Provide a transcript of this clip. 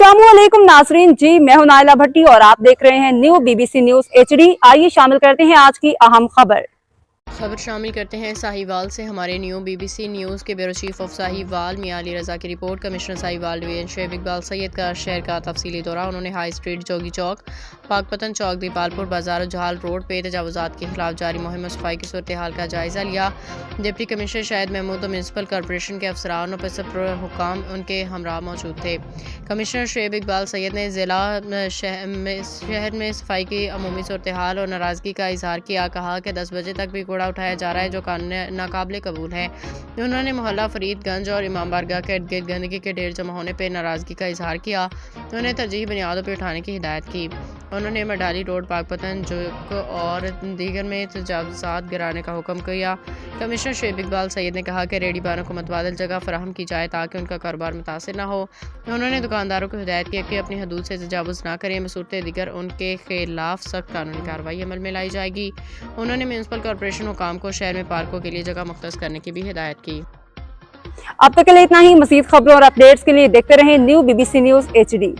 अस्सलामुअलैकुम नाजरीन जी, मैं हूं नाइला भट्टी और आप देख रहे हैं न्यू बीबीसी न्यूज HD। आइए शामिल करते हैं आज की अहम खबर शामिल करते हैं साहिवाल से। हमारे न्यू बीबीसी न्यूज़ के bureau chief of Sahiwal Mian Ali Raza की report. Commissioner Sahiwal division Sheikh Iqbal Syed का शहर का तफसीली दौरा। उन्होंने high street, Jogi Chowk, Pakpattan Chowk, Dipalpur Bazaar, Jahal road पे तजावुजात के खिलाफ जारी मुहिम सफाई की सूरत हाल का जायजा लिया। डिप्टी कमिश्नर शाहिद महमूद और म्यूनसिपल कॉरपोरेशन के अफसरान और हुकाम उनके हमरा मौजूद थे। कमिश्नर शेख इकबाल सैयद ने जिला शहर में सफाई की अमूमी सूरत हाल और नाराज़गी का इजहार किया। कहा कि 10 बजे तक भी कूड़ा उठाया जा रहा है जो नाकाबिले कबूल है। उन्होंने मोहल्ला फरीदगंज और इमाम बारगाह के इर्द गिर्द गंदगी के ढेर जमा होने पर नाराज़गी का इजहार किया। उन्होंने तरजीही बुनियादों पर उठाने की हिदायत की। उन्होंने मडाली रोड, पाकपतन चौक और दीगर में तजावुज़ात गिराने का हुक्म किया। कमिश्नर शेख इकबाल सैयद ने कहा कि रेहड़ी बारों को मतबादल जगह फराहम की जाए ताकि उनका कारोबार मुतासिर न हो। उन्होंने दुकानदारों को हिदायत की कि अपनी हदूद से तजावुज़ न करें, बसूरत दीगर उनके खिलाफ सख्त कानूनी कार्रवाई अमल में लाई जाएगी। उन्होंने म्यूनसिपल कॉरपोरेशन हुकाम को शहर में पार्कों के लिए जगह मुख्तस करने की भी हिदायत की। अब तक के लिए इतना ही। मज़ीद खबरों और अपडेट्स के लिए देखते रहें न्यू बीबीसी न्यूज HD।